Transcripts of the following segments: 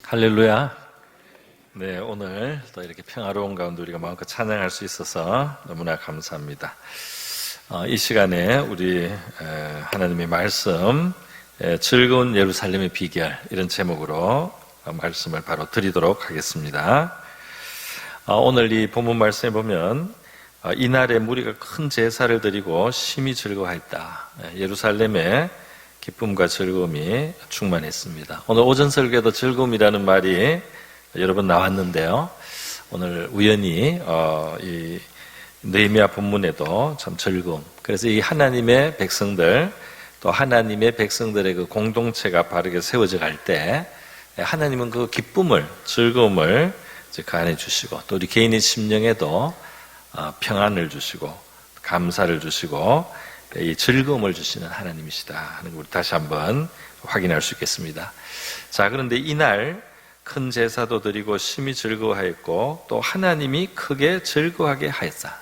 할렐루야. 네, 오늘 또 이렇게 평화로운 가운데 우리가 마음껏 찬양할 수 있어서 너무나 감사합니다. 이 시간에 우리 하나님의 말씀, 즐거운 예루살렘의 비결, 이런 제목으로 말씀을 바로 드리도록 하겠습니다. 오늘 이 본문 말씀에 보면 이날에 무리가 큰 제사를 드리고 심히 즐거워했다. 예루살렘에 기쁨과 즐거움이 충만했습니다. 오늘 오전 설교에도 즐거움이라는 말이 여러 번 나왔는데요. 오늘 우연히 이 느헤미야 본문에도 참 즐거움. 그래서 이 하나님의 백성들, 또 하나님의 백성들의 그 공동체가 바르게 세워져 갈 때 하나님은 그 기쁨을, 즐거움을 그 안에 주시고, 또 우리 개인의 심령에도 평안을 주시고 감사를 주시고 이 즐거움을 주시는 하나님이시다 하는 걸 다시 한번 확인할 수 있겠습니다. 자, 그런데 이날 큰 제사도 드리고 심히 즐거워하였고 또 하나님이 크게 즐거워하게 하였다.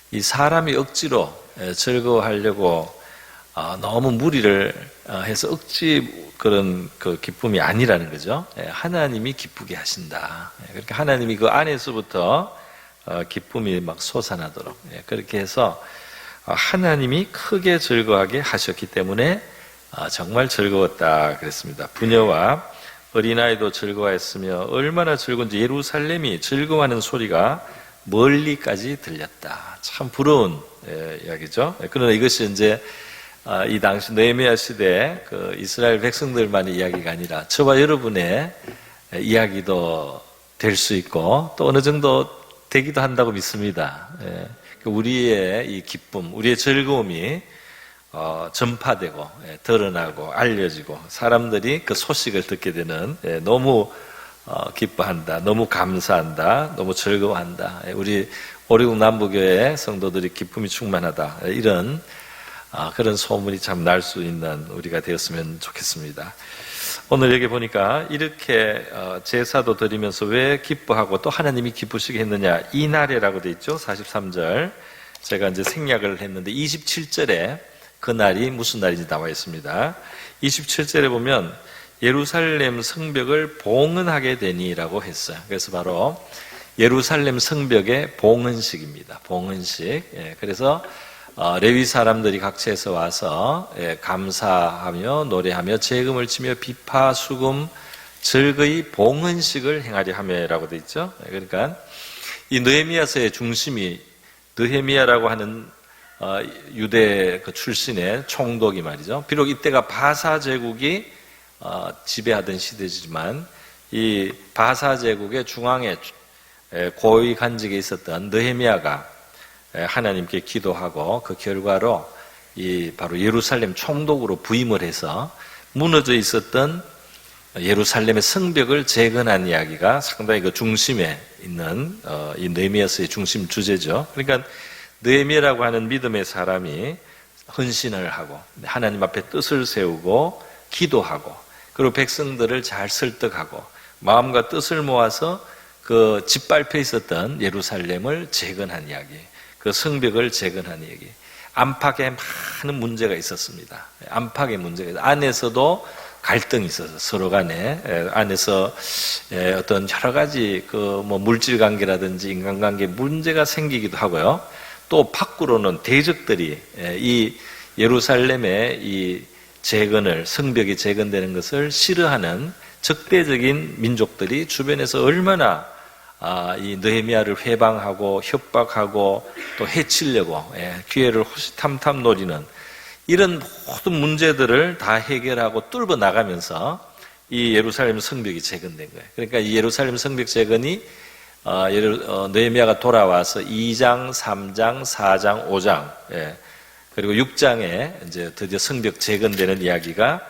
이 사람이 억지로 즐거워하려고 너무 무리를 해서 억지 그런 그 기쁨이 아니라는 거죠. 하나님이 기쁘게 하신다. 그러니까 하나님이 그 안에서부터 기쁨이 막 솟아나도록 그렇게 해서 하나님이 크게 즐거워하게 하셨기 때문에 정말 즐거웠다 그랬습니다. 부녀와 어린아이도 즐거워했으며 얼마나 즐거운지 예루살렘이 즐거워하는 소리가 멀리까지 들렸다. 참 부러운 이야기죠. 그러나 이것이 이제 이 당시 느헤미야 시대 그 이스라엘 백성들만의 이야기가 아니라 저와 여러분의 이야기도 될 수 있고 또 어느 정도 되기도 한다고 믿습니다. 우리의 이 기쁨, 우리의 즐거움이 전파되고 드러나고 알려지고 사람들이 그 소식을 듣게 되는 너무 기뻐한다, 너무 감사한다, 너무 즐거워한다. 우리 오리국 남부교회 성도들이 기쁨이 충만하다. 이런 그런 소문이 참 날 수 있는 우리가 되었으면 좋겠습니다. 오늘 여기 보니까 이렇게 제사도 드리면서 왜 기뻐하고 또 하나님이 기쁘시게 했느냐, 이날에라고 되어 있죠. 43절 제가 이제 생략을 했는데 27절에 그 날이 무슨 날인지 나와 있습니다. 27절에 보면 예루살렘 성벽을 봉헌하게 되니라고 했어요. 그래서 바로 예루살렘 성벽의 봉헌식입니다. 봉헌식. 그래서 레위 사람들이 각처에서 와서 감사하며 노래하며 재금을 치며 비파 수금 즐거이 봉헌식을 행하려 하며라고 되어 있죠. 그러니까 이 느헤미야서의 중심이 느헤미야라고 하는 유대 그 출신의 총독이 말이죠. 비록 이때가 바사 제국이 지배하던 시대지만 이 바사 제국의 중앙에 고위 간직에 있었던 느헤미야가 하나님께 기도하고 그 결과로 이 바로 예루살렘 총독으로 부임을 해서 무너져 있었던 예루살렘의 성벽을 재건한 이야기가 상당히 그 중심에 있는 이 느헤미야서의 중심 주제죠. 그러니까 느헤미야라고 하는 믿음의 사람이 헌신을 하고 하나님 앞에 뜻을 세우고 기도하고 그리고 백성들을 잘 설득하고 마음과 뜻을 모아서 그 짓밟혀 있었던 예루살렘을 재건한 이야기, 그 성벽을 재건한 얘기. 안팎에 많은 문제가 있었습니다. 안팎의 문제가 안에서도 갈등이 있어서 서로 간에 안에서 어떤 여러 가지 그 뭐 물질 관계라든지 인간관계 문제가 생기기도 하고요. 또 밖으로는 대적들이 이 예루살렘의 이 재건을 성벽이 재건되는 것을 싫어하는 적대적인 민족들이 주변에서 얼마나 이 느헤미야를 회방하고 협박하고 또 해치려고 기회를 호시탐탐 노리는 이런 모든 문제들을 다 해결하고 뚫어 나가면서 이 예루살렘 성벽이 재건된 거예요. 그러니까 이 예루살렘 성벽 재건이 느헤미야가 돌아와서 2장, 3장, 4장, 5장 그리고 6장에 이제 드디어 성벽 재건되는 이야기가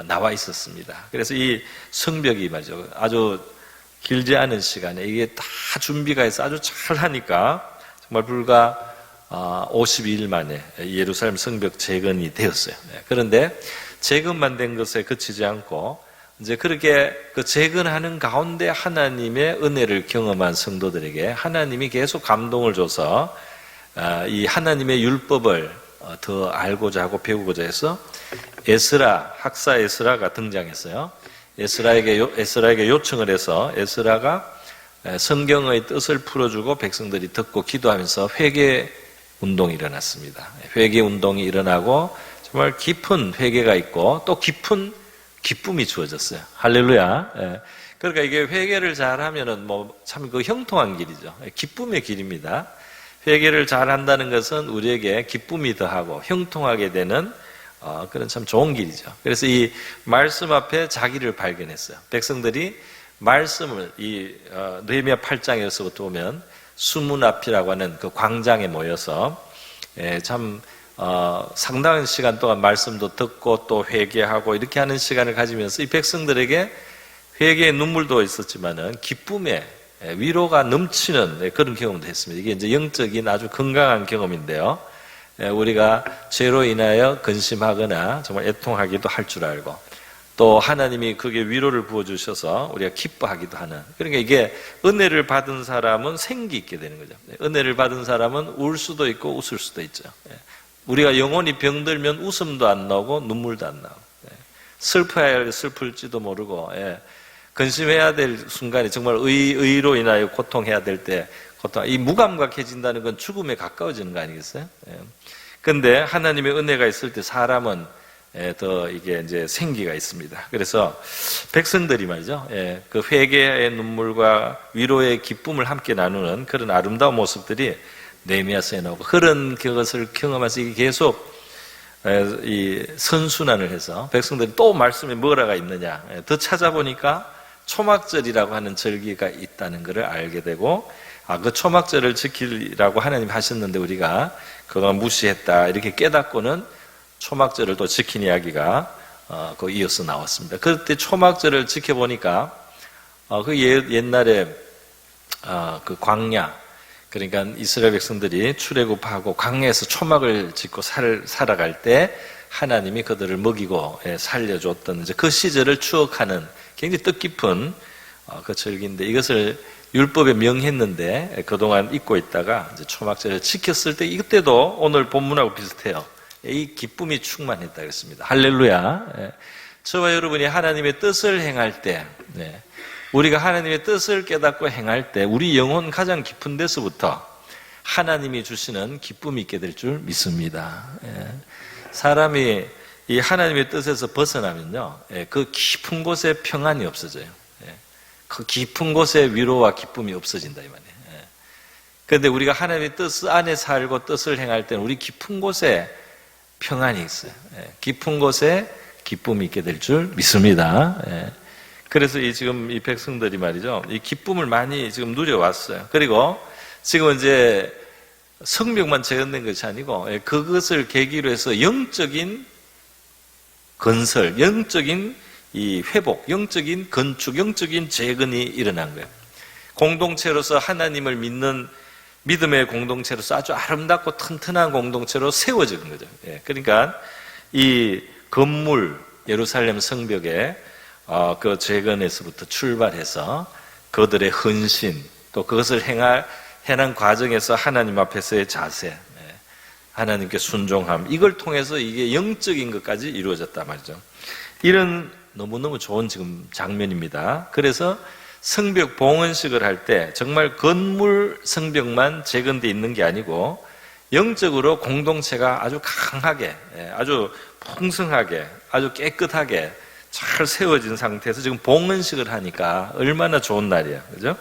나와 있었습니다. 그래서 이 성벽이 말이죠. 아주 길지 않은 시간에 이게 다 준비가 해서 아주 잘 하니까 정말 불과 52일 만에 예루살렘 성벽 재건이 되었어요. 그런데 재건만 된 것에 그치지 않고 이제 그렇게 그 재건하는 가운데 하나님의 은혜를 경험한 성도들에게 하나님이 계속 감동을 줘서 이 하나님의 율법을 더 알고자 하고 배우고자 해서 에스라, 학사 에스라가 등장했어요. 에스라에게 요청을 해서 에스라가 성경의 뜻을 풀어주고 백성들이 듣고 기도하면서 회개 운동이 일어났습니다. 회개 운동이 일어나고 정말 깊은 회개가 있고 또 깊은 기쁨이 주어졌어요. 할렐루야. 그러니까 이게 회개를 잘하면은 참 그 형통한 길이죠. 기쁨의 길입니다. 회개를 잘한다는 것은 우리에게 기쁨이 더하고 형통하게 되는 그런 참 좋은 길이죠. 그래서 이 말씀 앞에 자기를 발견했어요. 백성들이 말씀을 느헤미야 8장에서부터 보면 수문 앞이라고 하는 그 광장에 모여서 참 상당한 시간 동안 말씀도 듣고 또 회개하고 이렇게 하는 시간을 가지면서 이 백성들에게 회개의 눈물도 있었지만은 기쁨의 위로가 넘치는 그런 경험도 했습니다. 이게 이제 영적인 아주 건강한 경험인데요. 우리가 죄로 인하여 근심하거나 정말 애통하기도 할 줄 알고 또 하나님이 그게 위로를 부어주셔서 우리가 기뻐하기도 하는, 그러니까 이게 은혜를 받은 사람은 생기 있게 되는 거죠. 은혜를 받은 사람은 울 수도 있고 웃을 수도 있죠. 우리가 영원히 병들면 웃음도 안 나오고 눈물도 안 나오고 슬퍼야 할 슬플지도 모르고 근심해야 될 순간에 정말 의로 인하여 고통해야 될 때 고통, 이 무감각해진다는 건 죽음에 가까워지는 거 아니겠어요? 근데 하나님의 은혜가 있을 때 사람은 더 이게 이제 생기가 있습니다. 그래서 백성들이 말이죠. 그 회개의 눈물과 위로의 기쁨을 함께 나누는 그런 아름다운 모습들이 느헤미야서에 나오고, 그런 그것을 경험하면서 이게 계속 이 선순환을 해서 백성들이 또 말씀에 뭐라가 있느냐 더 찾아보니까 초막절이라고 하는 절기가 있다는 것을 알게 되고, 그 초막절을 지키라고 하나님 하셨는데 우리가 그동안 무시했다 이렇게 깨닫고는 초막절을 또 지킨 이야기가 이어서 나왔습니다. 그때 초막절을 지켜보니까 그 옛날에 그 광야, 그러니까 이스라엘 백성들이 출애굽하고 광야에서 초막을 짓고 살아갈 때 하나님이 그들을 먹이고 살려줬던 그 시절을 추억하는 굉장히 뜻깊은 그 절기인데, 이것을 율법에 명했는데 그동안 잊고 있다가 이제 초막절을 지켰을 때 이때도 오늘 본문하고 비슷해요. 이 기쁨이 충만했다 그랬습니다. 할렐루야. 저와 여러분이 하나님의 뜻을 행할 때, 우리가 하나님의 뜻을 깨닫고 행할 때 우리 영혼 가장 깊은 데서부터 하나님이 주시는 기쁨이 있게 될 줄 믿습니다. 사람이 이 하나님의 뜻에서 벗어나면요, 그 깊은 곳에 평안이 없어져요. 그 깊은 곳에 위로와 기쁨이 없어진다 이 말이에요. 그런데 우리가 하나님의 뜻 안에 살고 뜻을 행할 때는 우리 깊은 곳에 평안이 있어요. 깊은 곳에 기쁨이 있게 될 줄 믿습니다. 그래서 지금 이 백성들이 말이죠, 이 기쁨을 많이 지금 누려왔어요. 그리고 지금 이제 성벽만 재건된 것이 아니고 그것을 계기로 해서 영적인 건설, 영적인 이 회복, 영적인 건축, 영적인 재건이 일어난 거예요. 공동체로서 하나님을 믿는 믿음의 공동체로서 아주 아름답고 튼튼한 공동체로 세워진 거죠. 그러니까 이 건물, 예루살렘 성벽의 그 재건에서부터 출발해서 그들의 헌신, 또 그것을 해난 과정에서 하나님 앞에서의 자세, 하나님께 순종함, 이걸 통해서 이게 영적인 것까지 이루어졌단 말이죠. 이런 너무너무 좋은 지금 장면입니다. 그래서 성벽 봉헌식을 할 때 정말 건물 성벽만 재건되어 있는 게 아니고 영적으로 공동체가 아주 강하게, 아주 풍성하게, 아주 깨끗하게 잘 세워진 상태에서 지금 봉헌식을 하니까 얼마나 좋은 날이에요. 그죠?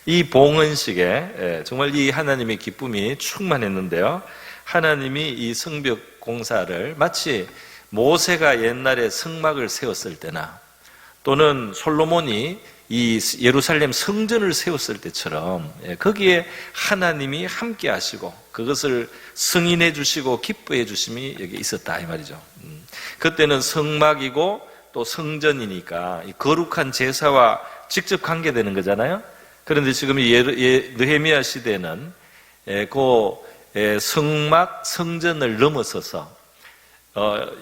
이 봉헌식에 정말 이 하나님의 기쁨이 충만했는데요. 하나님이 이 성벽 공사를 마치 모세가 옛날에 성막을 세웠을 때나 또는 솔로몬이 이 예루살렘 성전을 세웠을 때처럼 거기에 하나님이 함께 하시고 그것을 승인해 주시고 기뻐해 주심이 여기 있었다 이 말이죠. 그때는 성막이고 또 성전이니까 이 거룩한 제사와 직접 관계되는 거잖아요. 그런데 지금 이 느헤미야 시대는 그 성막 성전을 넘어서서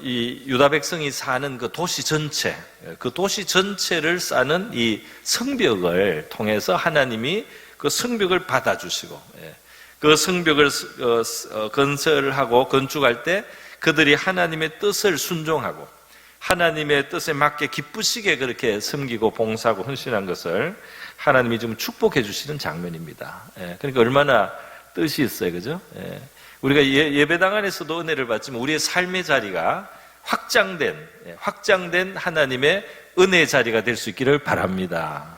이 유다 백성이 사는 그 도시 전체, 그 도시 전체를 싸는 이 성벽을 통해서 하나님이 그 성벽을 받아주시고, 그 성벽을 건설하고 건축할 때 그들이 하나님의 뜻을 순종하고 하나님의 뜻에 맞게 기쁘시게 그렇게 섬기고 봉사하고 헌신한 것을 하나님이 지금 축복해 주시는 장면입니다. 그러니까 얼마나 뜻이 있어요, 그죠? 우리가 예배당 안에서도 은혜를 받지만 우리의 삶의 자리가 확장된 하나님의 은혜의 자리가 될 수 있기를 바랍니다.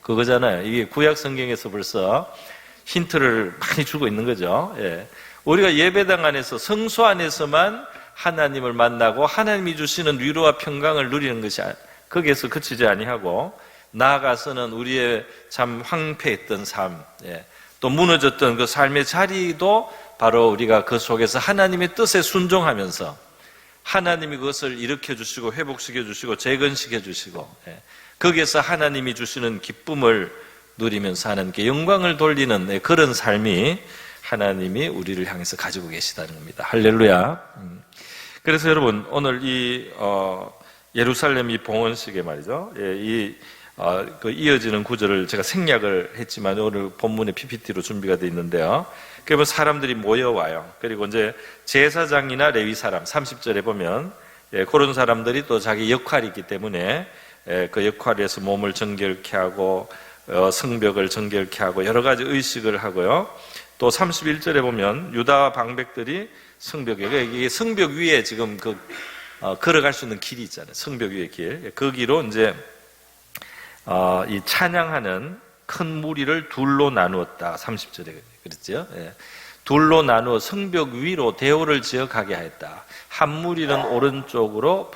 그거잖아요. 이게 구약 성경에서 벌써 힌트를 많이 주고 있는 거죠. 우리가 예배당 안에서, 성소 안에서만 하나님을 만나고 하나님이 주시는 위로와 평강을 누리는 것이 거기에서 그치지 아니하고, 나아가서는 우리의 참 황폐했던 삶, 또 무너졌던 그 삶의 자리도 바로 우리가 그 속에서 하나님의 뜻에 순종하면서 하나님이 그것을 일으켜 주시고 회복시켜 주시고 재건시켜 주시고, 거기에서 하나님이 주시는 기쁨을 누리면서 하나님께 영광을 돌리는 그런 삶이 하나님이 우리를 향해서 가지고 계시다는 겁니다. 할렐루야. 그래서 여러분, 오늘 이 예루살렘 이 봉헌식에 말이죠, 그 이어지는 구절을 제가 생략을 했지만 오늘 본문에 PPT로 준비가 되어 있는데요. 그러면 사람들이 모여와요. 그리고 이제 제사장이나 레위 사람, 30절에 보면 그런 사람들이 또 자기 역할이 있기 때문에 그 역할에서 몸을 정결케 하고 성벽을 정결케 하고 여러 가지 의식을 하고요. 또 31절에 보면 유다 방백들이 성벽에, 이게 성벽 위에 지금 걸어갈 수 있는 길이 있잖아요. 성벽 위의 길. 그 길로 이제 이 찬양하는 큰 무리를 둘로 나누었다. 30절에 그랬죠. 둘로 나누어 성벽 위로 대오를 지어 가게 하였다. 한 무리는 오른쪽으로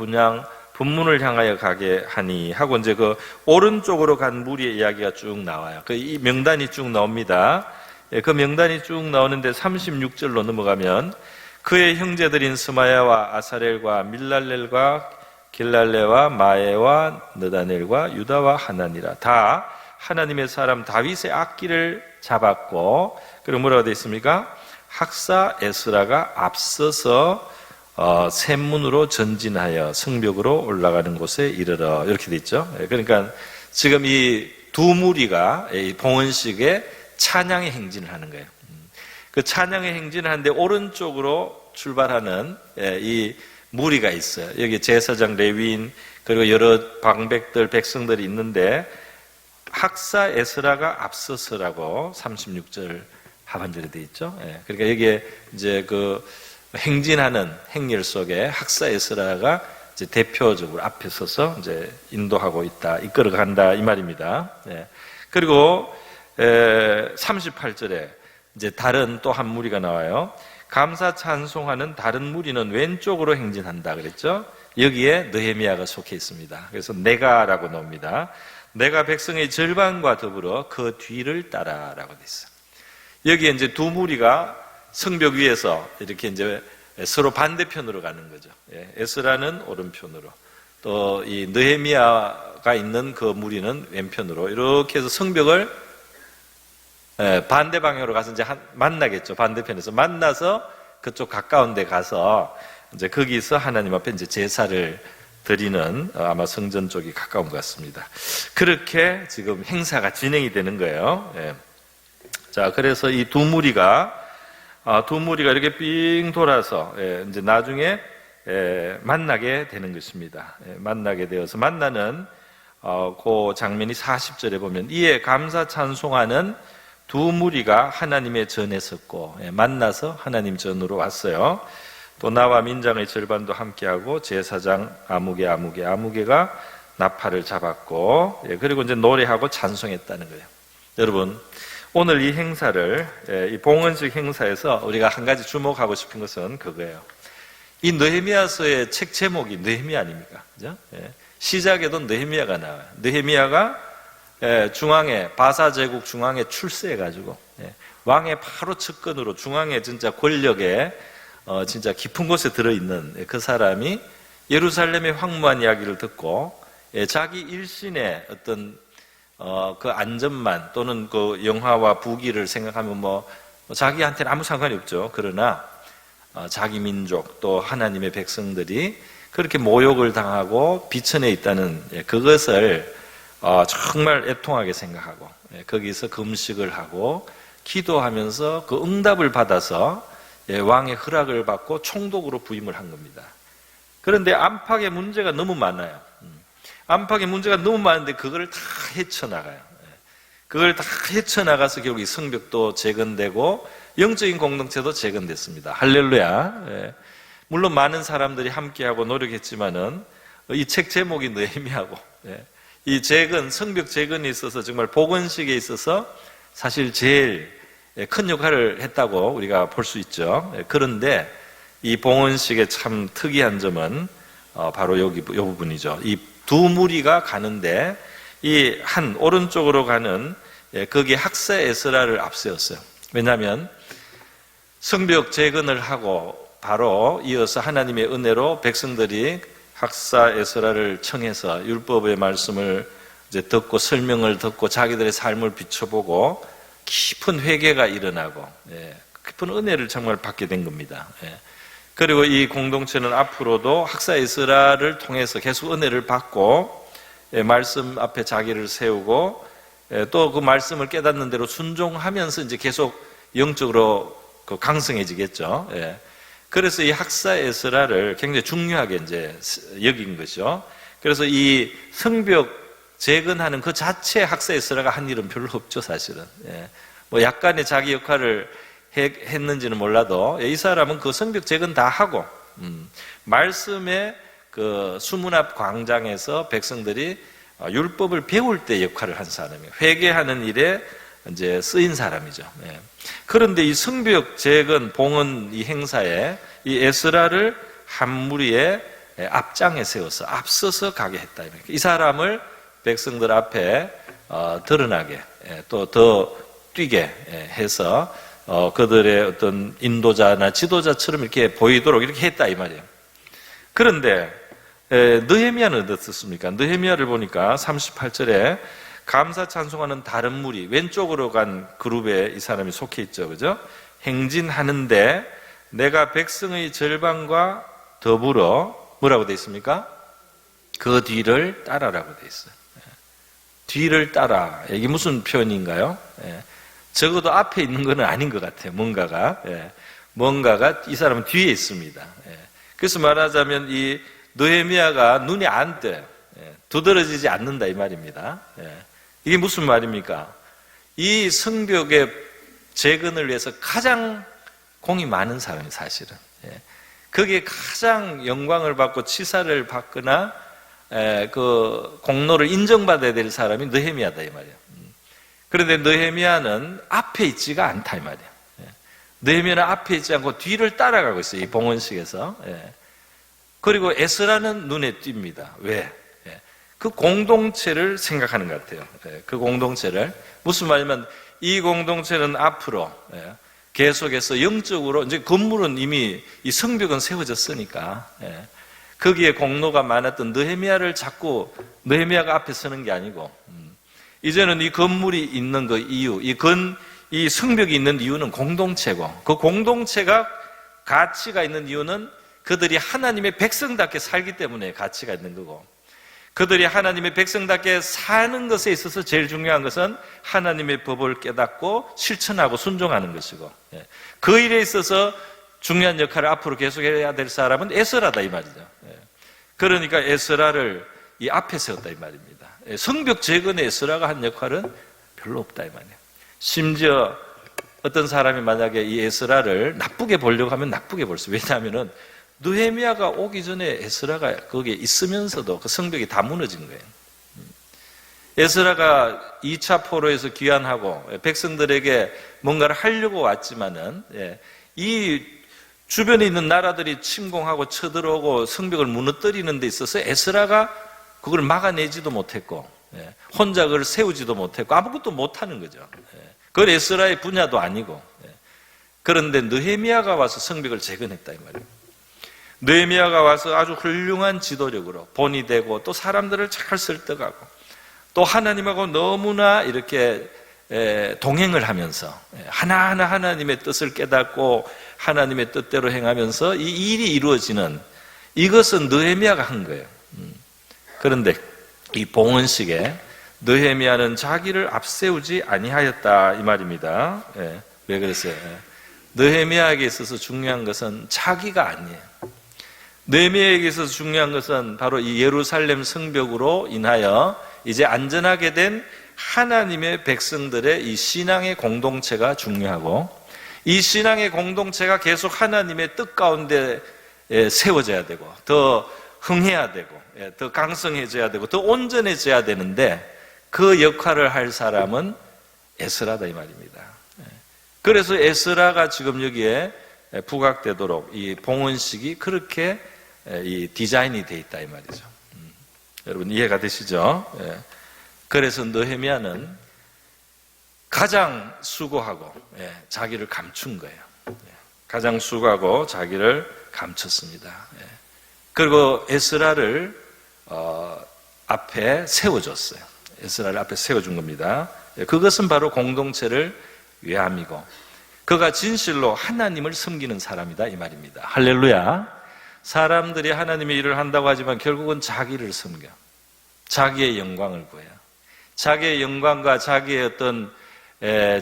분문을 향하여 가게 하니 하고, 이제 그 오른쪽으로 간 무리의 이야기가 쭉 나와요. 이 명단이 쭉 나옵니다. 그 명단이 쭉 나오는데 36절로 넘어가면 그의 형제들인 스마야와 아사렐과 밀랄렐과 길랄레와 마에와 느다넬과 유다와 하나니라, 다 하나님의 사람 다윗의 악기를 잡았고, 그리고 뭐라고 되어 있습니까? 학사 에스라가 앞서서 샘문으로 전진하여 성벽으로 올라가는 곳에 이르러, 이렇게 되어 있죠. 그러니까 지금 이 두 무리가 이 봉헌식에 찬양의 행진을 하는 거예요. 그 찬양의 행진을 하는데 오른쪽으로 출발하는 이 무리가 있어요. 여기 제사장, 레위인, 그리고 여러 방백들, 백성들이 있는데 학사 에스라가 앞서서라고 36절 하반절에 되어 있죠. 그러니까 여기에 이제 그 행진하는 행렬 속에 학사 에스라가 이제 대표적으로 앞에 서서 이제 인도하고 있다, 이끌어 간다, 이 말입니다. 그리고 38절에 이제 다른 또 한 무리가 나와요. 감사 찬송하는 다른 무리는 왼쪽으로 행진한다 그랬죠. 여기에 느헤미야가 속해 있습니다. 그래서 내가라고 나옵니다. 내가 백성의 절반과 더불어 그 뒤를 따라라고 돼 있어요. 여기에 이제 두 무리가 성벽 위에서 이렇게 이제 서로 반대편으로 가는 거죠. 에스라는 오른편으로, 또 이 느헤미야가 있는 그 무리는 왼편으로 이렇게 해서 성벽을 반대 방향으로 가서 이제 만나겠죠. 반대편에서 만나서 그쪽 가까운 데 가서 이제 거기서 하나님 앞에 이제 제사를 드리는, 아마 성전 쪽이 가까운 것 같습니다. 그렇게 지금 행사가 진행이 되는 거예요. 자, 그래서 이 두 무리가 이렇게 삥 돌아서 이제 나중에 만나게 되는 것입니다. 만나게 되어서 만나는 그 장면이 40절에 보면, 이에 감사 찬송하는 두 무리가 하나님의 전에 섰고, 만나서 하나님 전으로 왔어요. 또 나와 민장의 절반도 함께하고 제사장 아무개가 나팔을 잡았고, 그리고 이제 노래하고 찬송했다는 거예요. 여러분, 오늘 이 행사를, 이 봉헌식 행사에서 우리가 한 가지 주목하고 싶은 것은 그거예요. 이 느헤미야서의 책 제목이 느헤미야 아닙니까? 그죠? 시작에도 느헤미야가 나와요. 느헤미야가 중앙에, 바사 제국 중앙에 출세해가지고 왕의 바로 측근으로 중앙에 진짜 권력에 진짜 깊은 곳에 들어있는 그 사람이 예루살렘의 황무한 이야기를 듣고 자기 일신의 어떤 그 안전만, 또는 그 영화와 부귀를 생각하면 뭐 자기한테는 아무 상관이 없죠. 그러나 자기 민족 또 하나님의 백성들이 그렇게 모욕을 당하고 비천해 있다는 그것을 정말 애통하게 생각하고 거기서 금식을 하고 기도하면서 그 응답을 받아서 왕의 허락을 받고 총독으로 부임을 한 겁니다. 그런데 안팎의 문제가 너무 많아요. 안팎의 문제가 너무 많은데 그걸 다 헤쳐나가요. 그걸 다 헤쳐나가서 결국 이 성벽도 재건되고 영적인 공동체도 재건됐습니다. 할렐루야. 물론 많은 사람들이 함께하고 노력했지만은 이 책 제목이 느헤미야고, 이 재건, 성벽 재건에 있어서 정말 복원식에 있어서 사실 제일 큰 역할을 했다고 우리가 볼 수 있죠. 그런데 이 봉헌식의 참 특이한 점은 바로 이 부분이죠. 이 두 무리가 가는데 이 한 오른쪽으로 가는 거기에 학사 에스라를 앞세웠어요. 왜냐하면 성벽 재건을 하고 바로 이어서 하나님의 은혜로 백성들이 학사 에스라를 청해서 율법의 말씀을 이제 듣고 설명을 듣고 자기들의 삶을 비춰보고 깊은 회개가 일어나고 깊은 은혜를 정말 받게 된 겁니다. 그리고 이 공동체는 앞으로도 학사 에스라를 통해서 계속 은혜를 받고 말씀 앞에 자기를 세우고 또 그 말씀을 깨닫는 대로 순종하면서 이제 계속 영적으로 강성해지겠죠. 그래서 이 학사 에스라를 굉장히 중요하게 이제 여긴 거죠. 그래서 이 성벽 재건하는 그 자체 학사 에스라가 한 일은 별로 없죠, 사실은. 뭐 약간의 자기 역할을 했는지는 몰라도 이 사람은 그 성벽 재건 다 하고 말씀의 그 수문 앞 광장에서 백성들이 율법을 배울 때 역할을 한 사람이에요. 회개하는 일에 이제 쓰인 사람이죠. 그런데 이 성벽 재건 봉헌 이 행사에 이 에스라를 한 무리의 앞장에 세워서 앞서서 가게 했다. 이 사람을 백성들 앞에 드러나게 또 더 뛰게 해서 그들의 어떤 인도자나 지도자처럼 이렇게 보이도록 이렇게 했다 이 말이에요. 그런데 느헤미야는 어떻습니까? 느헤미야를 보니까 38절에 감사 찬송하는 다른 무리, 왼쪽으로 간 그룹에 이 사람이 속해 있죠, 그죠? 행진하는데 내가 백성의 절반과 더불어 뭐라고 돼 있습니까? 그 뒤를 따라라고 돼 있어요. 뒤를 따라. 이게 무슨 표현인가요? 적어도 앞에 있는 건 아닌 것 같아요. 뭔가가 이 사람은 뒤에 있습니다. 그래서 말하자면 이 느헤미야가 눈에 안 띄어요. 두드러지지 않는다 이 말입니다. 이게 무슨 말입니까? 이 성벽의 재건을 위해서 가장 공이 많은 사람이 사실은 거기에 가장 영광을 받고 치사를 받거나 그 공로를 인정받아야 될 사람이 느헤미야다 이 말이에요. 그런데 느헤미야는 앞에 있지가 않다 이 말이에요. 느헤미야는 앞에 있지 않고 뒤를 따라가고 있어요. 이 봉헌식에서. 그리고 에스라는 눈에 띕니다. 왜? 그 공동체를 생각하는 것 같아요. 그 공동체를. 무슨 말이냐면 이 공동체는 앞으로 계속해서 영적으로 이제 건물은 이미 이 성벽은 세워졌으니까 거기에 공로가 많았던 느헤미야를 자꾸 느헤미야가 앞에 서는 게 아니고 이제는 이 건물이 있는 그 이유, 이 성벽이 있는 이유는 공동체고 그 공동체가 가치가 있는 이유는 그들이 하나님의 백성답게 살기 때문에 가치가 있는 거고 그들이 하나님의 백성답게 사는 것에 있어서 제일 중요한 것은 하나님의 법을 깨닫고 실천하고 순종하는 것이고 그 일에 있어서 중요한 역할을 앞으로 계속해야 될 사람은 에스라다 이 말이죠. 그러니까 에스라를 이 앞에 세웠다 이 말입니다. 성벽 재건에 에스라가 한 역할은 별로 없다 이 말이에요. 심지어 어떤 사람이 만약에 이 에스라를 나쁘게 보려고 하면 나쁘게 볼 수. 왜냐하면은 느헤미야가 오기 전에 에스라가 거기에 있으면서도 그 성벽이 다 무너진 거예요. 에스라가 2차 포로에서 귀환하고 백성들에게 뭔가를 하려고 왔지만은 이 주변에 있는 나라들이 침공하고 쳐들어오고 성벽을 무너뜨리는 데 있어서 에스라가 그걸 막아내지도 못했고 혼자 그걸 세우지도 못했고 아무것도 못하는 거죠. 그건 에스라의 분야도 아니고 그런데 느헤미야가 와서 성벽을 재건했다 이 말이에요. 느헤미야가 와서 아주 훌륭한 지도력으로 본이 되고 또 사람들을 잘 설득하고 또 하나님하고 너무나 이렇게 동행을 하면서 하나하나 하나님의 뜻을 깨닫고 하나님의 뜻대로 행하면서 이 일이 이루어지는 이것은 느헤미야가 한 거예요. 그런데 이 봉헌식에 느헤미야는 자기를 앞세우지 아니하였다 이 말입니다. 왜 그랬어요? 느헤미야에게 있어서 중요한 것은 자기가 아니에요. 느헤미야에게 있어서 중요한 것은 바로 이 예루살렘 성벽으로 인하여 이제 안전하게 된 하나님의 백성들의 이 신앙의 공동체가 중요하고, 이 신앙의 공동체가 계속 하나님의 뜻 가운데 세워져야 되고, 더 흥해야 되고, 더 강성해져야 되고, 더 온전해져야 되는데, 그 역할을 할 사람은 에스라다 이 말입니다. 그래서 에스라가 지금 여기에 부각되도록 이 봉헌식이 그렇게 이 디자인이 돼 있다 이 말이죠. 여러분 이해가 되시죠? 그래서 느헤미야는 가장 수고하고 자기를 감춘 거예요. 가장 수고하고 자기를 감췄습니다. 그리고 에스라를 앞에 세워줬어요. 에스라를 앞에 세워준 겁니다. 그것은 바로 공동체를 위함이고, 그가 진실로 하나님을 섬기는 사람이다 이 말입니다. 할렐루야. 사람들이 하나님의 일을 한다고 하지만 결국은 자기를 섬겨, 자기의 영광을 구해요. 자기의 영광과 자기의 어떤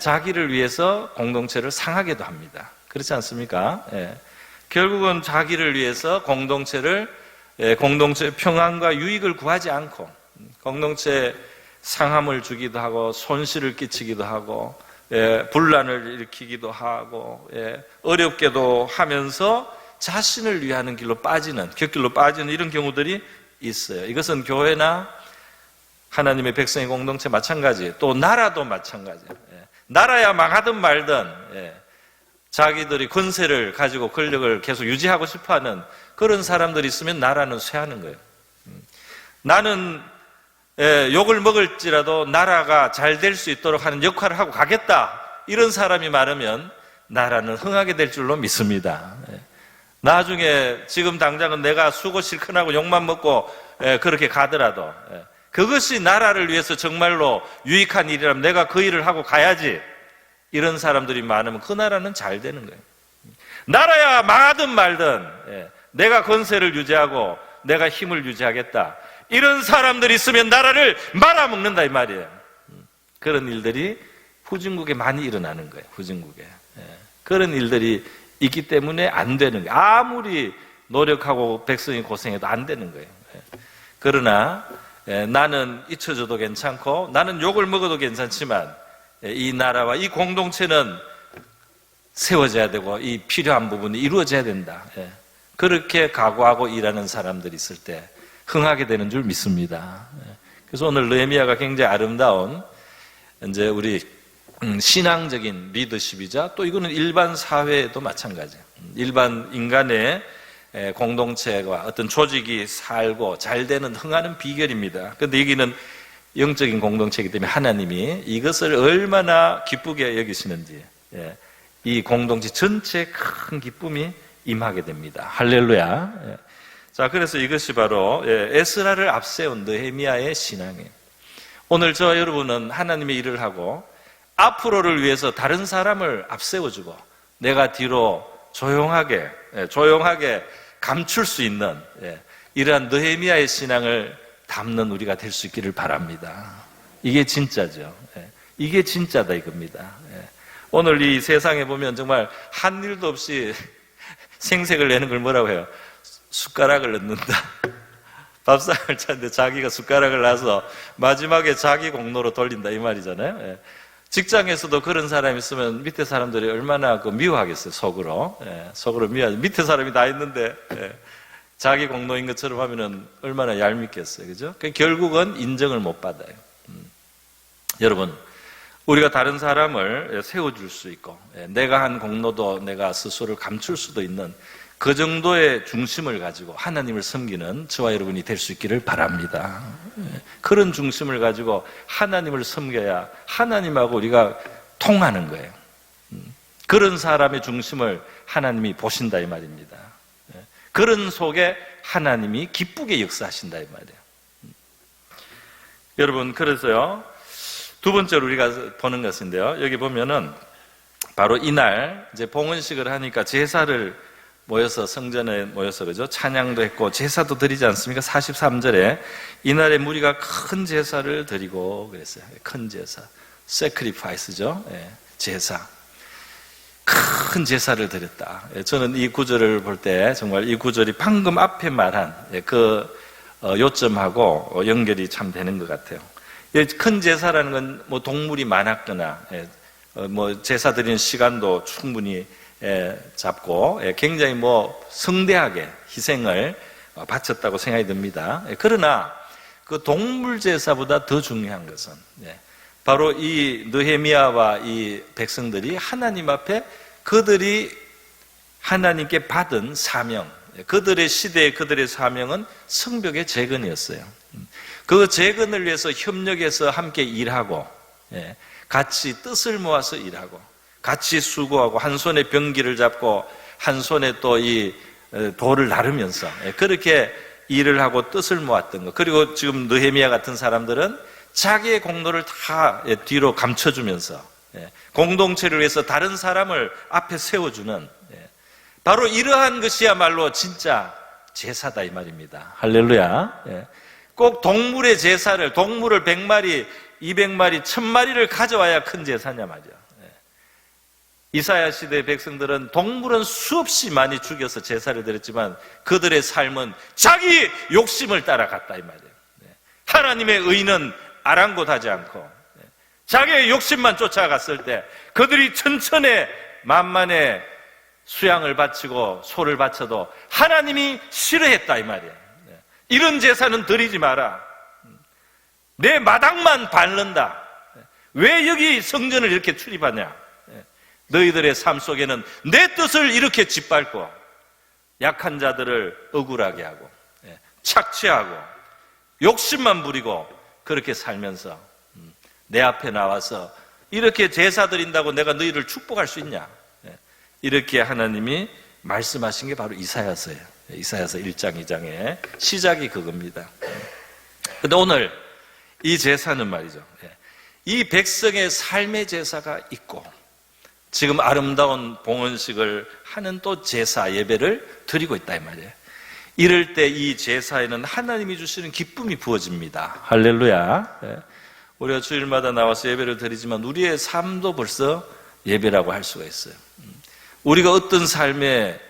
자기를 위해서 공동체를 상하게도 합니다. 그렇지 않습니까? 결국은 자기를 위해서 공동체의 평안과 유익을 구하지 않고 공동체 상함을 주기도 하고 손실을 끼치기도 하고 분란을 일으키기도 하고 어렵게도 하면서 자신을 위하는 길로 빠지는, 곁길로 빠지는 이런 경우들이 있어요. 이것은 교회나 하나님의 백성의 공동체 마찬가지, 또 나라도 마찬가지예요. 나라야 망하든 말든 자기들이 권세를 가지고 권력을 계속 유지하고 싶어하는 그런 사람들이 있으면 나라는 쇠하는 거예요. 나는 욕을 먹을지라도 나라가 잘 될 수 있도록 하는 역할을 하고 가겠다, 이런 사람이 많으면 나라는 흥하게 될 줄로 믿습니다. 나중에 지금 당장은 내가 수고 실컷 하고 욕만 먹고 그렇게 가더라도 그것이 나라를 위해서 정말로 유익한 일이라면 내가 그 일을 하고 가야지, 이런 사람들이 많으면 그 나라는 잘 되는 거예요. 나라야 망하든 말든 내가 권세를 유지하고 내가 힘을 유지하겠다, 이런 사람들이 있으면 나라를 말아먹는다 이 말이에요. 그런 일들이 후진국에 많이 일어나는 거예요. 후진국에 그런 일들이 있기 때문에 안 되는 거예요. 아무리 노력하고 백성이 고생해도 안 되는 거예요. 그러나 나는 잊혀져도 괜찮고 나는 욕을 먹어도 괜찮지만 이 나라와 이 공동체는 세워져야 되고 이 필요한 부분이 이루어져야 된다, 그렇게 각오하고 일하는 사람들이 있을 때 흥하게 되는 줄 믿습니다. 그래서 오늘 느헤미야가 굉장히 아름다운 이제 우리 신앙적인 리더십이자, 또 이거는 일반 사회에도 마찬가지예요. 일반 인간의 공동체와 어떤 조직이 살고 잘 되는 흥하는 비결입니다. 그런데 여기는 영적인 공동체이기 때문에 하나님이 이것을 얼마나 기쁘게 여기시는지 이 공동체 전체에 큰 기쁨이 임하게 됩니다. 할렐루야. 자, 그래서 이것이 바로 에스라를 앞세운 느헤미야의 신앙이에요. 오늘 저와 여러분은 하나님의 일을 하고 앞으로를 위해서 다른 사람을 앞세워주고 내가 뒤로 조용하게 감출 수 있는 이러한 느헤미야의 신앙을 담는 우리가 될 수 있기를 바랍니다. 이게 진짜죠. 이게 진짜다 이겁니다. 오늘 이 세상에 보면 정말 한 일도 없이 생색을 내는 걸 뭐라고 해요? 숟가락을 넣는다. 밥상을 차는데 자기가 숟가락을 놔서 마지막에 자기 공로로 돌린다 이 말이잖아요. 직장에서도 그런 사람이 있으면 밑에 사람들이 얼마나 미워하겠어요. 속으로 미워하죠. 밑에 사람이 다 있는데 자기 공로인 것처럼 하면은 얼마나 얄밉겠어요. 그죠? 결국은 인정을 못 받아요. 여러분, 우리가 다른 사람을 세워줄 수 있고 내가 한 공로도 내가 스스로를 감출 수도 있는 그 정도의 중심을 가지고 하나님을 섬기는 저와 여러분이 될 수 있기를 바랍니다. 그런 중심을 가지고 하나님을 섬겨야 하나님하고 우리가 통하는 거예요. 그런 사람의 중심을 하나님이 보신다 이 말입니다. 그런 속에 하나님이 기쁘게 역사하신다 이 말이에요. 여러분, 그래서요, 두 번째로 우리가 보는 것인데요, 여기 보면은 바로 이날 이제 봉헌식을 하니까 제사를 모여서 성전에 모여서 그죠? 찬양도 했고 제사도 드리지 않습니까? 43절에 이날에 무리가 큰 제사를 드리고 그랬어요. 큰 제사, sacrifice죠. 제사. 큰 제사를 드렸다. 저는 이 구절을 볼 때 정말 이 구절이 방금 앞에 말한 그 요점하고 연결이 참 되는 것 같아요. 큰 제사라는 건 뭐 동물이 많았거나 뭐 제사 드리는 시간도 충분히 잡고 굉장히 뭐 성대하게 희생을 바쳤다고 생각이 듭니다. 그러나 그 동물 제사보다 더 중요한 것은 바로 이 느헤미야와 이 백성들이 하나님 앞에 그들이 하나님께 받은 사명, 그들의 시대의 그들의 사명은 성벽의 재건이었어요. 그 재건을 위해서 협력해서 함께 일하고 같이 뜻을 모아서 일하고 같이 수고하고 한 손에 병기를 잡고 한 손에 또 이 돌을 나르면서 그렇게 일을 하고 뜻을 모았던 것. 그리고 지금 느헤미야 같은 사람들은 자기의 공로를 다 뒤로 감춰주면서 공동체를 위해서 다른 사람을 앞에 세워주는 바로 이러한 것이야말로 진짜 제사다 이 말입니다. 할렐루야. 꼭 동물의 제사를, 동물을 100마리, 200마리, 1000마리를 가져와야 큰 제사냐 말이야. 이사야 시대의 백성들은 동물은 수없이 많이 죽여서 제사를 드렸지만 그들의 삶은 자기 욕심을 따라갔다 이 말이에요. 하나님의 의는 아랑곳하지 않고 자기의 욕심만 쫓아갔을 때 그들이 천천에 만만에 수양을 바치고 소를 바쳐도 하나님이 싫어했다 이 말이에요. 이런 제사는 드리지 마라. 내 마당만 밟는다. 왜 여기 성전을 이렇게 출입하냐? 너희들의 삶 속에는 내 뜻을 이렇게 짓밟고 약한 자들을 억울하게 하고 착취하고 욕심만 부리고 그렇게 살면서 내 앞에 나와서 이렇게 제사 드린다고 내가 너희를 축복할 수 있냐? 이렇게 하나님이 말씀하신 게 바로 이사야서예요. 이사야서 1장 2장의 시작이 그겁니다. 그런데 오늘 이 제사는 말이죠, 이 백성의 삶의 제사가 있고 지금 아름다운 봉헌식을 하는 또 제사 예배를 드리고 있다 이 말이에요. 이럴 때 이 제사에는 하나님이 주시는 기쁨이 부어집니다. 할렐루야. 우리가 주일마다 나와서 예배를 드리지만 우리의 삶도 벌써 예배라고 할 수가 있어요. 우리가 어떤 삶의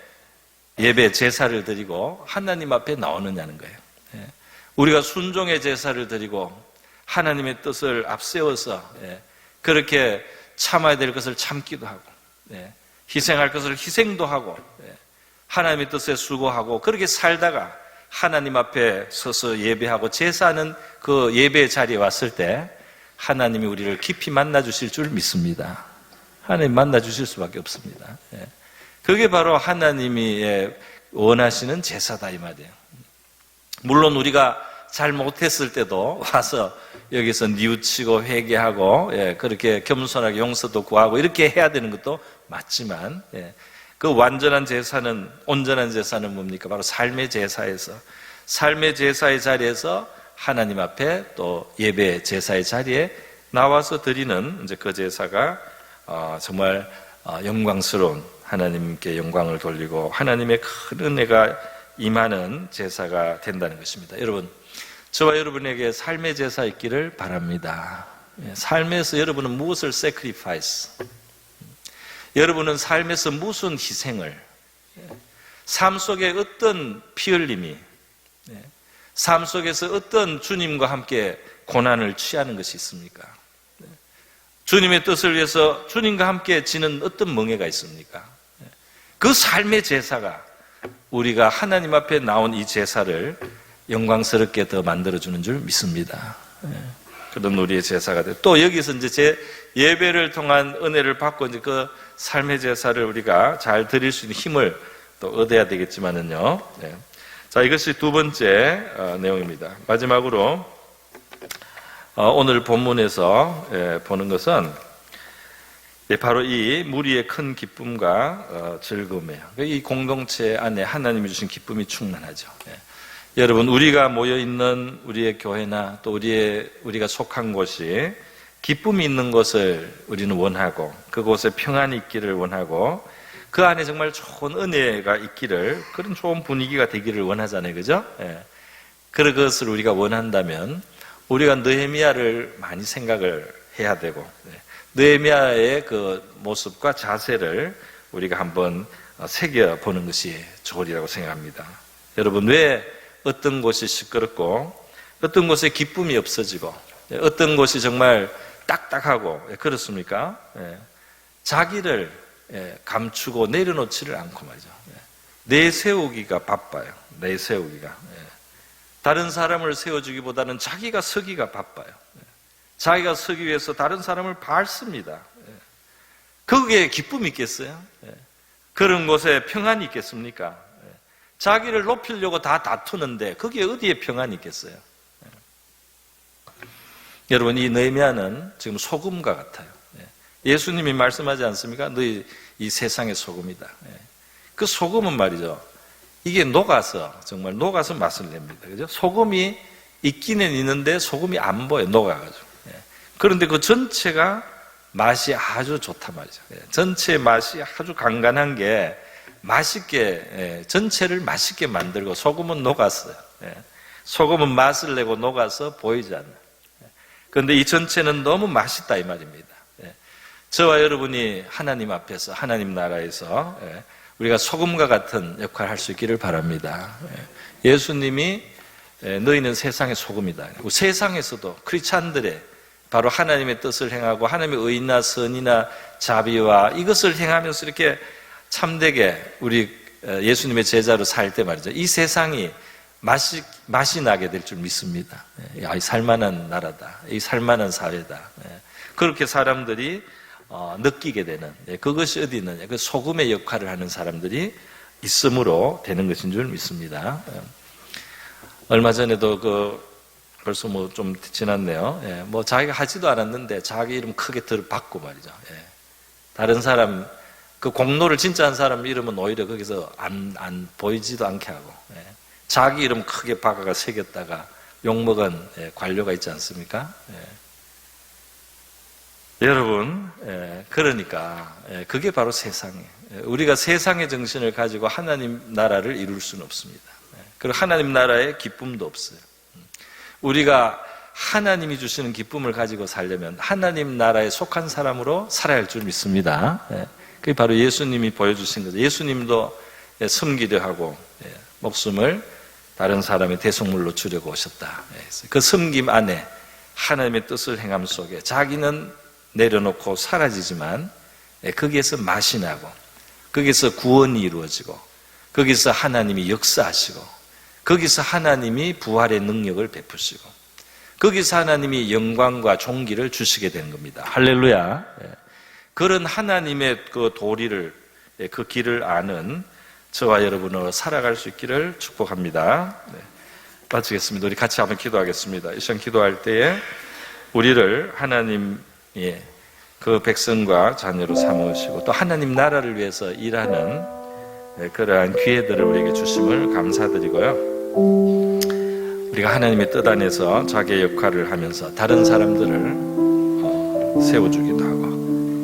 예배 제사를 드리고 하나님 앞에 나오느냐는 거예요. 우리가 순종의 제사를 드리고 하나님의 뜻을 앞세워서 그렇게 참아야 될 것을 참기도 하고 희생할 것을 희생도 하고 하나님의 뜻에 수고하고 그렇게 살다가 하나님 앞에 서서 예배하고 제사하는 그 예배의 자리에 왔을 때 하나님이 우리를 깊이 만나 주실 줄 믿습니다. 하나님 만나 주실 수밖에 없습니다. 그게 바로 하나님이 원하시는 제사다 이 말이에요. 물론 우리가 잘 못했을 때도 와서 여기서 뉘우치고 회개하고 그렇게 겸손하게 용서도 구하고 이렇게 해야 되는 것도 맞지만 그 완전한 제사는, 온전한 제사는 뭡니까? 바로 삶의 제사에서, 삶의 제사의 자리에서 하나님 앞에 또 예배 제사의 자리에 나와서 드리는 이제 그 제사가 정말 영광스러운, 하나님께 영광을 돌리고 하나님의 큰 은혜가 임하는 제사가 된다는 것입니다. 여러분, 저와 여러분에게 삶의 제사 있기를 바랍니다. 삶에서 여러분은 무엇을 sacrifice? 여러분은 삶에서 무슨 희생을, 삶 속에 어떤 피 흘림이, 삶 속에서 어떤 주님과 함께 고난을 취하는 것이 있습니까? 주님의 뜻을 위해서 주님과 함께 지는 어떤 멍해가 있습니까? 그 삶의 제사가 우리가 하나님 앞에 나온 이 제사를 영광스럽게 더 만들어주는 줄 믿습니다. 그런 우리의 제사가 돼. 또 여기서 이제 제 예배를 통한 은혜를 받고 이제 그 삶의 제사를 우리가 잘 드릴 수 있는 힘을 또 얻어야 되겠지만은요. 자, 이것이 두 번째 내용입니다. 마지막으로 오늘 본문에서 보는 것은 바로 이 무리의 큰 기쁨과 즐거움이에요. 이 공동체 안에 하나님이 주신 기쁨이 충만하죠. 여러분, 우리가 모여있는 우리의 교회나 또 우리가 속한 곳이 기쁨이 있는 것을 우리는 원하고 그곳에 평안이 있기를 원하고 그 안에 정말 좋은 은혜가 있기를, 그런 좋은 분위기가 되기를 원하잖아요. 그죠? 그런 것을 우리가 원한다면 우리가 느헤미야를 많이 생각을 해야 되고, 느헤미야의 그 모습과 자세를 우리가 한번 새겨보는 것이 좋으리라고 생각합니다. 여러분, 왜 어떤 곳이 시끄럽고 어떤 곳에 기쁨이 없어지고 어떤 곳이 정말 딱딱하고 그렇습니까? 자기를 감추고 내려놓지를 않고 말이죠. 내세우기가 바빠요. 내세우기가. 다른 사람을 세워주기보다는 자기가 서기가 바빠요. 자기가 서기 위해서 다른 사람을 밟습니다. 거기에 기쁨이 있겠어요? 그런 곳에 평안이 있겠습니까? 자기를 높이려고 다 다투는데 거기에 어디에 평안이 있겠어요? 여러분, 이 느헤미야는 지금 소금과 같아요. 예수님이 말씀하지 않습니까? 너희 이 세상의 소금이다. 그 소금은 말이죠, 이게 녹아서 정말 녹아서 맛을 냅니다. 그죠? 소금이 있기는 있는데 소금이 안 보여, 녹아가지고. 그런데 그 전체가 맛이 아주 좋단 말이죠. 전체 맛이 아주 간간한 게 맛있게, 전체를 맛있게 만들고, 소금은 녹았어요. 소금은 맛을 내고 녹아서 보이지 않아요. 그런데 이 전체는 너무 맛있다 이 말입니다. 저와 여러분이 하나님 앞에서, 하나님 나라에서 우리가 소금과 같은 역할을 할 수 있기를 바랍니다. 예수님이 너희는 세상의 소금이다. 세상에서도 크리스찬들의 바로 하나님의 뜻을 행하고 하나님의 의나 선이나 자비와 이것을 행하면서 이렇게 참되게 우리 예수님의 제자로 살 때 말이죠, 이 세상이 맛이 나게 될 줄 믿습니다. 이 살만한 나라다, 이 살만한 사회다. 그렇게 사람들이 느끼게 되는, 그것이 어디 있느냐, 그 소금의 역할을 하는 사람들이 있음으로 되는 것인 줄 믿습니다. 얼마 전에도 벌써 뭐 좀 지났네요. 뭐 자기가 하지도 않았는데 자기 이름 크게 받고 말이죠. 다른 사람 그 공로를 진짜 한 사람 이름은 오히려 거기서 안 보이지도 않게 하고, 자기 이름 크게 박아가 새겼다가 욕먹은 관료가 있지 않습니까? 여러분, 그러니까 그게 바로 세상이에요. 우리가 세상의 정신을 가지고 하나님 나라를 이룰 수는 없습니다. 그리고 하나님 나라에 기쁨도 없어요. 우리가 하나님이 주시는 기쁨을 가지고 살려면 하나님 나라에 속한 사람으로 살아야 할 줄 믿습니다. 그게 바로 예수님이 보여주신 거죠. 예수님도 섬기려 하고 목숨을 다른 사람의 대속물로 주려고 오셨다. 그 섬김 안에 하나님의 뜻을 행함 속에 자기는 내려놓고 사라지지만 거기에서 맛이 나고, 거기서 구원이 이루어지고, 거기서 하나님이 역사하시고, 거기서 하나님이 부활의 능력을 베푸시고, 거기서 하나님이 영광과 존귀를 주시게 되는 겁니다. 할렐루야. 그런 하나님의 그 도리를, 그 길을 아는 저와 여러분으로 살아갈 수 있기를 축복합니다. 마치겠습니다. 우리 같이 한번 기도하겠습니다. 이 시간 기도할 때에 우리를 하나님의 그 백성과 자녀로 삼으시고 또 하나님 나라를 위해서 일하는 그러한 기회들을 우리에게 주심을 감사드리고요. 우리가 하나님의 뜻 안에서 자기의 역할을 하면서 다른 사람들을 세워주기도 하고,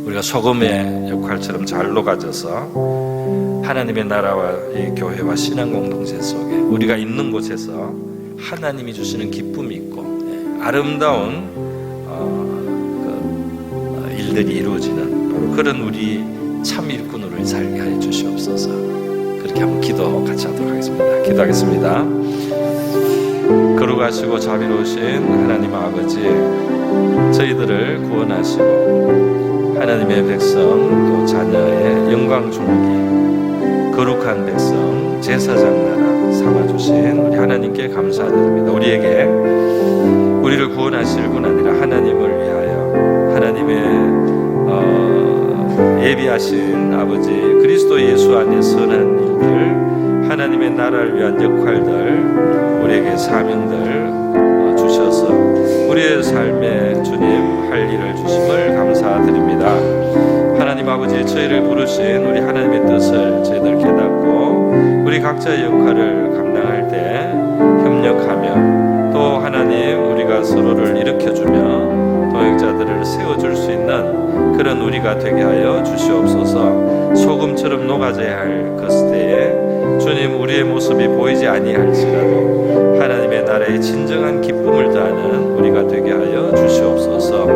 우리가 소금의 역할처럼 잘 녹아져서 하나님의 나라와 이 교회와 신앙 공동체 속에 우리가 있는 곳에서 하나님이 주시는 기쁨이 있고 아름다운 일들이 이루어지는 바로 그런 우리 참 일꾼으로 살게 하여 주시옵소서. 그렇게 한번 기도 같이 하도록 하겠습니다. 기도하겠습니다. 거룩하시고 자비로우신 하나님 아버지, 저희들을 구원하시고 하나님의 백성 또 자녀의 영광 존귀 거룩한 백성 제사장 나라 삼아주신 우리 하나님께 감사드립니다. 우리를 구원하실 뿐 아니라 하나님을 위하여 하나님의 예비하신 아버지 그리스도 예수 안에 선한 일들, 하나님의 나라를 위한 역할들, 우리에게 사명들 주셔서 우리의 삶에 주님 할 일을 주심을 감사드립니다. 하나님 아버지, 저희를 부르신 우리 하나님의 뜻을 저희들 깨닫고 우리 각자의 역할을 감당할 때 협력하며 또 하나님 우리가 서로를 일으켜주며 동역자들을 세워줄 수 있는 그런 우리가 되게 하여 주시옵소서. 소금처럼 녹아져야 할 그 시대에 주님 우리의 모습이 보이지 아니할지라도 하나님의 나라의 진정한 기쁨을 다하는 우리가 되게 하여 주시옵소서.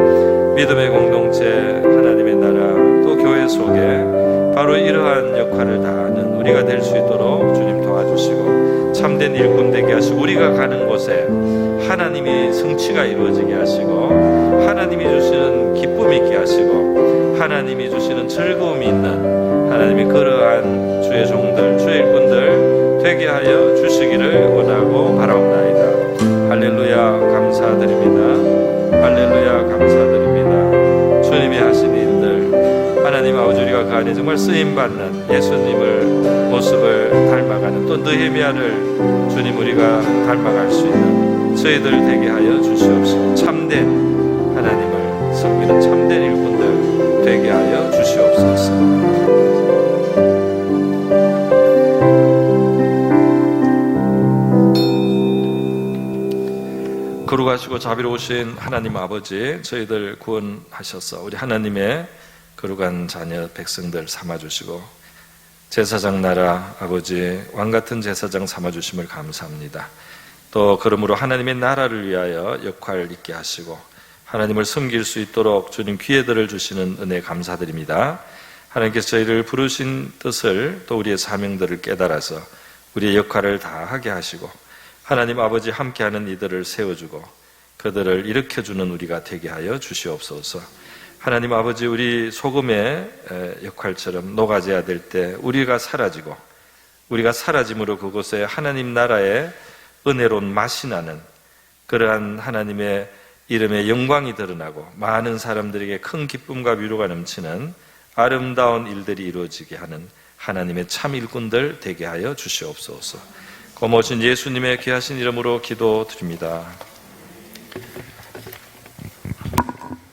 믿음의 공동체, 하나님의 나라, 또 교회 속에 바로 이러한 역할을 다하는 우리가 될 수 있도록 주님 도와주시고 참된 일꾼 되게 하시고 우리가 가는 곳에 하나님이 성취가 이루어지게 하시고 하나님이 주시는 기쁨이 있게 하시고 하나님이 주시는 즐거움이 있는 하나님이 그러한 주의 종들, 주의 일꾼들 되게 하여 주시기를 원하고 바라옵나이다. 할렐루야 감사드립니다. 할렐루야 감사드립니다. 주님이 하신 일들 하나님 아버지 우리가 그 안에 정말 쓰임받는 예수님을 모습을 닮아가는 또 느헤미야를 주님 우리가 닮아갈 수 있는 저희들 되게 하여 주시옵소서. 참된 하나님을 섬기는 참된 일꾼들 되게 하여 주시옵소서. 거룩하시고 자비로우신 하나님 아버지, 저희들 구원하셔서 우리 하나님의 거룩한 자녀 백성들 삼아주시고 제사장 나라 아버지 왕같은 제사장 삼아주심을 감사합니다. 또 그러므로 하나님의 나라를 위하여 역할 있게 하시고 하나님을 섬길 수 있도록 주님 기회들을 주시는 은혜 감사드립니다. 하나님께서 저희를 부르신 뜻을 또 우리의 사명들을 깨달아서 우리의 역할을 다 하게 하시고 하나님 아버지 함께하는 이들을 세워주고 그들을 일으켜주는 우리가 되게 하여 주시옵소서. 하나님 아버지 우리 소금의 역할처럼 녹아져야 될 때 우리가 사라지고 우리가 사라짐으로 그곳에 하나님 나라의 은혜로운 맛이 나는 그러한 하나님의 이름의 영광이 드러나고 많은 사람들에게 큰 기쁨과 위로가 넘치는 아름다운 일들이 이루어지게 하는 하나님의 참 일꾼들 되게 하여 주시옵소서. 고모신 예수님의 귀하신 이름으로 기도드립니다.